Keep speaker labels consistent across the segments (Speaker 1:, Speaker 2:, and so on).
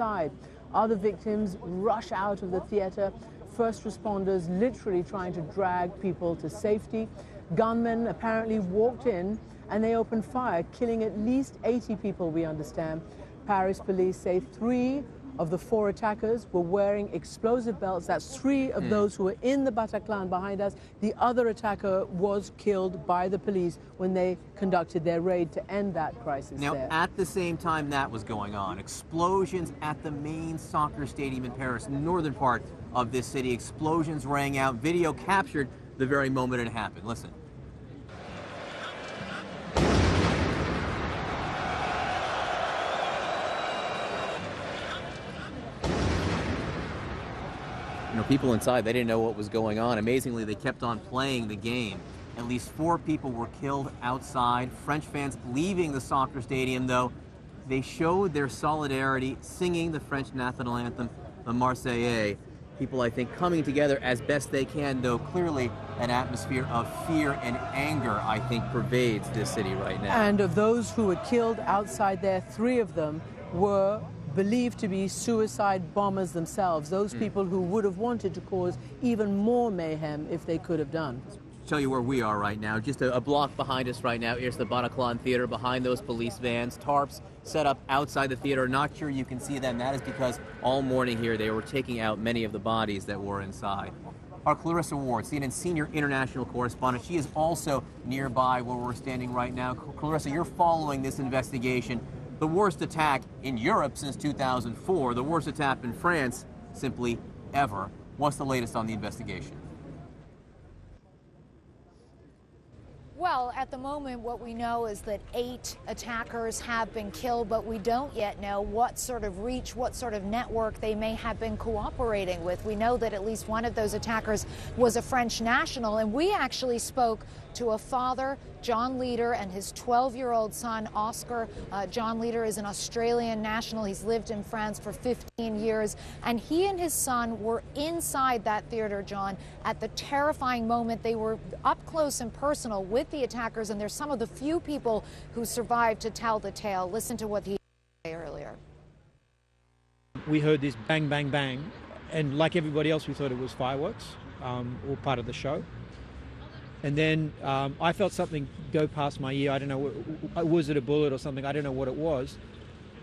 Speaker 1: inside. Other victims rush out of the theater. First responders literally trying to drag people to safety. Gunmen apparently walked in and they opened fire, killing at least 80 people, we understand. Paris police say 3 of the 4 attackers were wearing explosive belts. That's 3 of those who were in the Bataclan behind us. The other attacker was killed by the police when they conducted their raid to end that crisis
Speaker 2: now,
Speaker 1: there.
Speaker 2: at the same time that was going on, explosions at the main soccer stadium in Paris, northern part of this city. Explosions rang out. Video captured the very moment it happened. Listen. You know, people inside, they didn't know what was going on. Amazingly, they kept on playing the game. At least 4 people were killed outside. French fans leaving the soccer stadium, though, they showed their solidarity singing the French national anthem, the Marseillaise. People, I think, coming together as best they can, though clearly an atmosphere of fear and anger, I think, pervades this city right now.
Speaker 1: And of those who were killed outside there, 3 of them were believed to be suicide bombers themselves, those people who would have wanted to cause even more mayhem if they could have done.
Speaker 2: Tell you where we are right now. Just a block behind us right now. Here's the Bataclan Theater behind those police vans. Tarps set up outside the theater. Not sure you can see them. That is because all morning here they were taking out many of the bodies that were inside. Our Clarissa Ward, CNN senior international correspondent, she is also nearby where we're standing right now. Clarissa, you're following this investigation. The worst attack in Europe since 2004, the worst attack in France simply ever. What's the latest on the investigation?
Speaker 3: Well, at the moment, what we know is that 8 attackers have been killed, but we don't yet know what sort of reach, what sort of network they may have been cooperating with. We know that at least one of those attackers was a French national, and we actually spoke to a father, John Leader, and his 12-year-old son, Oscar. John Leader is an Australian national. He's lived in France for 15 years, and he and his son were inside that theater, John, at the terrifying moment. They were up close and personal with the attackers, and they're some of the few people who survived to tell the tale. Listen to what he said earlier.
Speaker 4: We heard this bang, bang, bang, and like everybody else, we thought it was fireworks, or part of the show. And then I felt something go past my ear. I don't know, was it a bullet or something? I don't know what it was.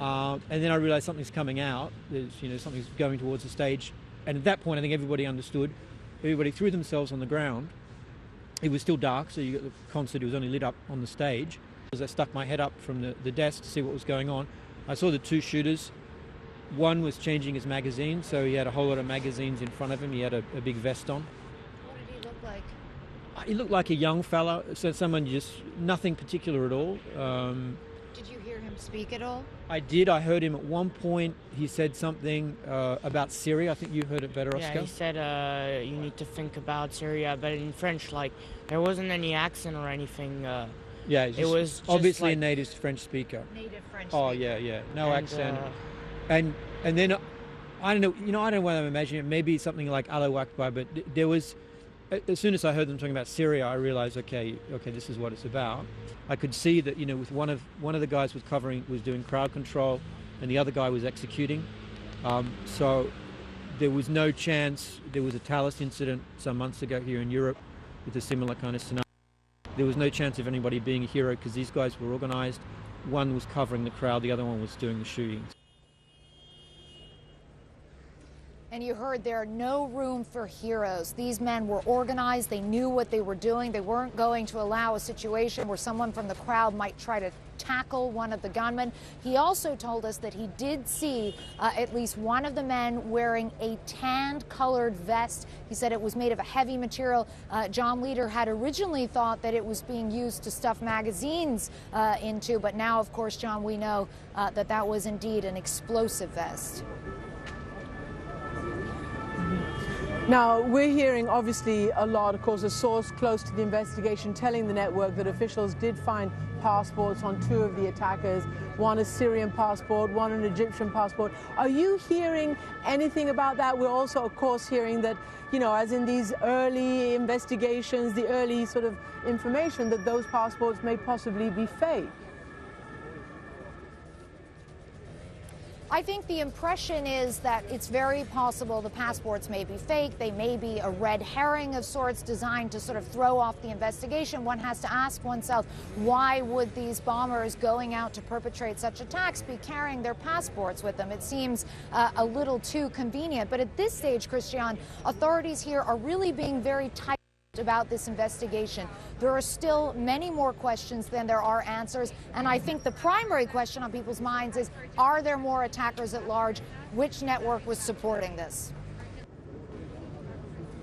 Speaker 4: And then I realized something's coming out. There's, something's going towards the stage. And at that point, I think everybody understood. Everybody threw themselves on the ground. It was still dark, so you got the concert. It was only lit up on the stage. As I stuck my head up from the desk to see what was going on, I saw the 2 shooters. One was changing his magazine, so he had a whole lot of magazines in front of him. He had a big vest on.
Speaker 3: What did he look like?
Speaker 4: He looked like a young fella, so someone just, nothing particular at all.
Speaker 3: Did you hear him speak at all?
Speaker 4: I did. I heard him at one point. He said something about Syria. I think you heard it better, Oscar.
Speaker 5: Yeah, he said you need to think about Syria, but in French, like, there wasn't any accent or anything.
Speaker 4: Yeah,
Speaker 5: it was just
Speaker 4: obviously
Speaker 5: like
Speaker 4: a native French speaker.
Speaker 3: Native French
Speaker 4: Oh,
Speaker 3: speaker.
Speaker 4: yeah, no accent. And then, I don't know, I don't know what I'm imagining. Maybe something like Allahu Akbar, but there was, as soon as I heard them talking about Syria, I realized, okay, this is what it's about. I could see that, with one of the guys was doing crowd control, and the other guy was executing. So there was no chance. There was a Talis incident some months ago here in Europe with a similar kind of scenario. There was no chance of anybody being a hero because these guys were organized. One was covering the crowd, the other one was doing the shooting.
Speaker 3: And you heard there are no room for heroes. These men were organized. They knew what they were doing. They weren't going to allow a situation where someone from the crowd might try to tackle one of the gunmen. He also told us that he did see at least one of the men wearing a tanned-colored vest. He said it was made of a heavy material. John Leader had originally thought that it was being used to stuff magazines into, but now, of course, John, we know that was indeed an explosive vest.
Speaker 1: Now, we're hearing, obviously, a lot, of course, a source close to the investigation telling the network that officials did find passports on 2 of the attackers, one a Syrian passport, one an Egyptian passport. Are you hearing anything about that? We're also, of course, hearing that, as in these early investigations, the early sort of information that those passports may possibly be fake.
Speaker 3: I think the impression is that it's very possible the passports may be fake. They may be a red herring of sorts designed to sort of throw off the investigation. One has to ask oneself, why would these bombers going out to perpetrate such attacks be carrying their passports with them? It seems a little too convenient. But at this stage, Christian, authorities here are really being very tight about this investigation. There are still many more questions than there are answers, and I think the primary question on people's minds is, are there more attackers at large? Which network was supporting this?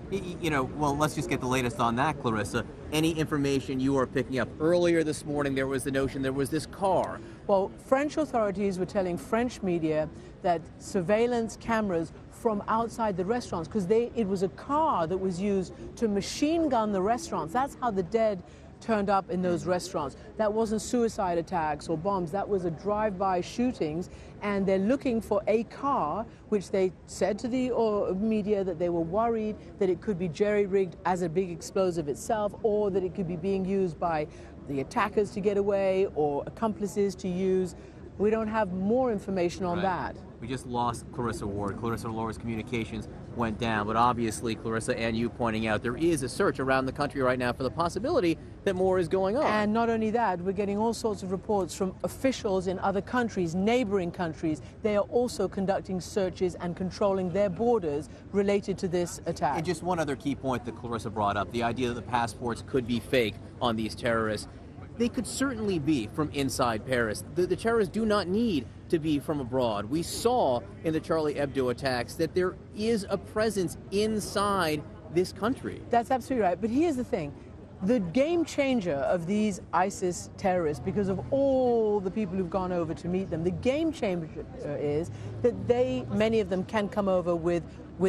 Speaker 2: You know, well, let's just get the latest on that, Clarissa. Any information you are picking up? Earlier this morning, there was the notion there was this car.
Speaker 1: Well, French authorities were telling French media that surveillance cameras from outside the restaurants, because it was a car that was used to machine gun the restaurants. That's how the dead turned up in those restaurants. That wasn't suicide attacks or bombs. That was a drive-by shootings, and they're looking for a car, which they said to the media that they were worried that it could be jerry-rigged as a big explosive itself, or that it could be being used by the attackers to get away or accomplices to use. We don't have more information on that.
Speaker 2: We just lost Clarissa Ward. Clarissa Ward's communications went down, but obviously, Clarissa, and you pointing out, there is a search around the country right now for the possibility that more is going on.
Speaker 1: And not only that, we're getting all sorts of reports from officials in other countries, neighboring countries. They are also conducting searches and controlling their borders related to this attack.
Speaker 2: And just one other key point that Clarissa brought up, the idea that the passports could be fake on these terrorists. They could certainly be from inside Paris. The terrorists do not need to be from abroad. We saw in the Charlie Hebdo attacks that there is a presence inside this country.
Speaker 1: That's absolutely right. But here's the thing. The game changer of these ISIS terrorists, because of all the people who've gone over to meet them, the game changer is that many of them can come over with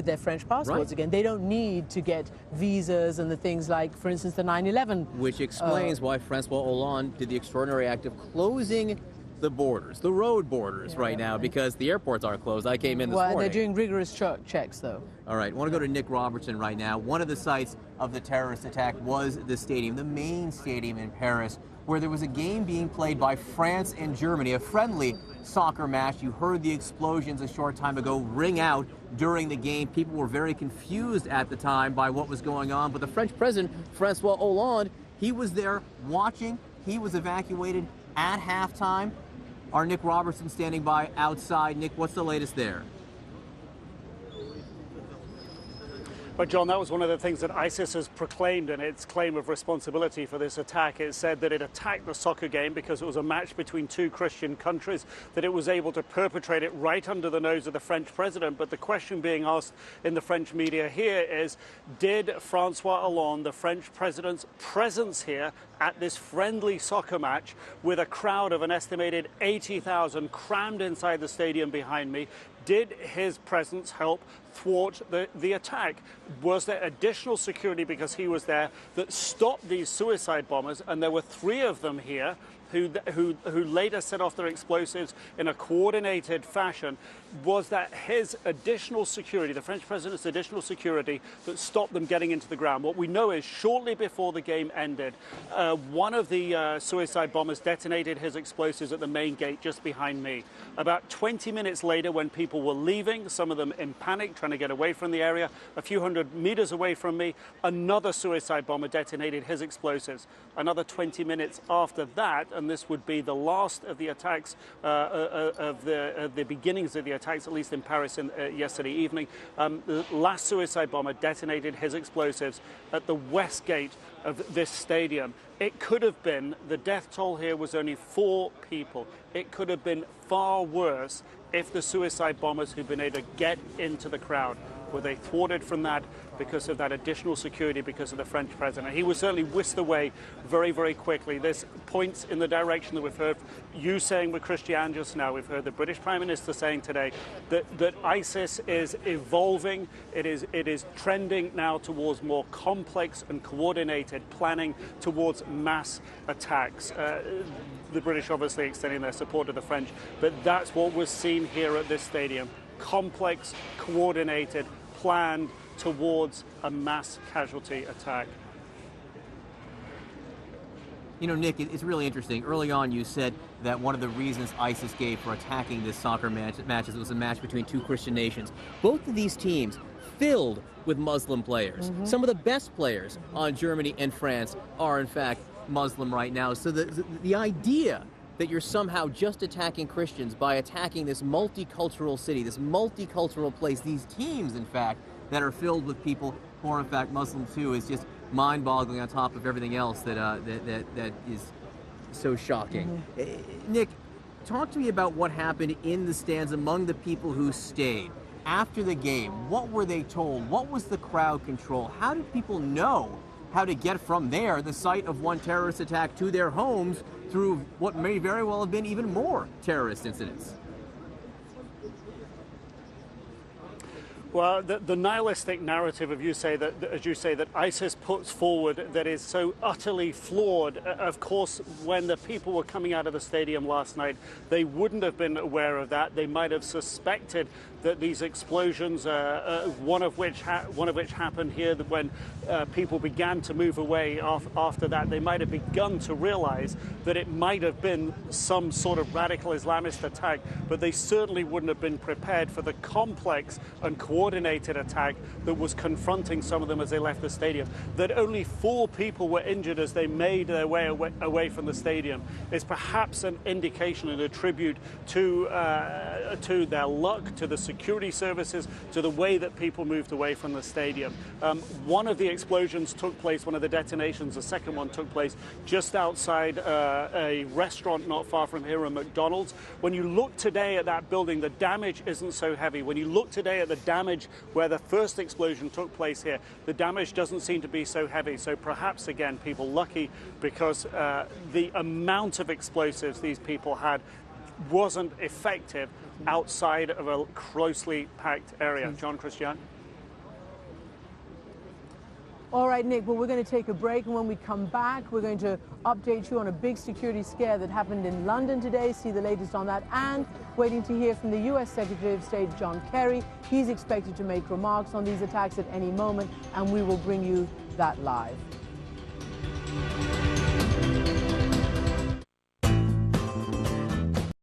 Speaker 1: their French passports again. They don't need to get visas and the things like, for instance, the 9/11.
Speaker 2: Which explains why Francois Hollande did the extraordinary act of closing the borders, the road borders right now, because the airports are closed. I came in this morning.
Speaker 1: They're doing rigorous checks, though.
Speaker 2: All right, I want to go to Nick Robertson right now. One of the sites of the terrorist attack was the stadium, the main stadium in Paris, where there was a game being played by France and Germany, a friendly soccer match. You heard the explosions a short time ago ring out during the game. People were very confused at the time by what was going on, but the French president, Francois Hollande, he was there watching. He was evacuated at halftime. Our Nick Robertson standing by outside. Nick, what's the latest there?
Speaker 6: But John, that was one of the things that ISIS has proclaimed in its claim of responsibility for this attack. It said that it attacked the soccer game because it was a match between two Christian countries, that it was able to perpetrate it right under the nose of the French president. But the question being asked in the French media here is, did Francois Hollande, the French president's presence here at this friendly soccer match with a crowd of an estimated 80,000 crammed inside the stadium behind me, did his presence help thwart the attack? Was there additional security because he was there that stopped these suicide bombers? And there were 3 of them here who later set off their explosives in a coordinated fashion. Was that his additional security, the French president's additional security, that stopped them getting into the ground? What we know is shortly before the game ended, one of the suicide bombers detonated his explosives at the main gate just behind me. About 20 minutes later, when people were leaving, some of them in panic, trying to get away from the area, a few hundred meters away from me, another suicide bomber detonated his explosives. Another 20 minutes after that, and this would be the last of the attacks, of the beginnings of the attacks, at least in Paris yesterday evening, the last suicide bomber detonated his explosives at the west gate of this stadium. It could have been, the death toll here was only 4 people. It could have been far worse if the suicide bombers who'd been able to get into the crowd, were they thwarted from that because of that additional security, because of the French president. He was certainly whisked away very, very quickly. There's points in the direction that we've heard you saying with Christian just now. We've heard the British Prime Minister saying today that ISIS is evolving. It is trending now towards more complex and coordinated planning towards mass attacks. The British obviously extending their support to the French, but that's what was seen here at this stadium. Complex, coordinated, planned towards a mass casualty attack.
Speaker 2: You know, Nick, it's really interesting. Early on, you said that one of the reasons ISIS gave for attacking this soccer matches was a match between two Christian nations. Both of these teams filled with Muslim players. Some of the best players on Germany and France are, in fact, Muslim right now. So the idea that you're somehow just attacking Christians by attacking this multicultural city, this multicultural place, these teams, in fact, that are filled with people who are, in fact, Muslim too, is just mind-boggling on top of everything else that is so shocking. Nick, talk to me about what happened in the stands among the people who stayed. After the game, what were they told? What was the crowd control? How did people know how to get from there, the site of one terrorist attack, to their homes through what may very well have been even more terrorist incidents?
Speaker 6: Well, the nihilistic narrative of as you say, that ISIS puts forward that is so utterly flawed. Of course, when the people were coming out of the stadium last night, they wouldn't have been aware of that. They might have suspected that these explosions, one of which happened here, that when people began to move away after that, they might have begun to realize that it might have been some sort of radical Islamist attack, but they certainly wouldn't have been prepared for the complex and coordinated attack that was confronting some of them as they left the stadium. That only 4 people were injured as they made their way away from the stadium is perhaps an indication and a tribute to their luck, to the security services, to the way that people moved away from the stadium. One of the explosions took place, one of the detonations, the second one took place just outside a restaurant not far from here, a McDonald's. When you look today at that building, the damage isn't so heavy. When you look today at the damage where the first explosion took place here, the damage doesn't seem to be so heavy. So perhaps, again, people lucky because the amount of explosives these people had wasn't effective outside of a closely packed area. John, Christian?
Speaker 1: All right, Nick, well, we're going to take a break, and when we come back, we're going to update you on a big security scare that happened in London today, see the latest on that, and waiting to hear from the U.S. Secretary of State, John Kerry. He's expected to make remarks on these attacks at any moment, and we will bring you that live.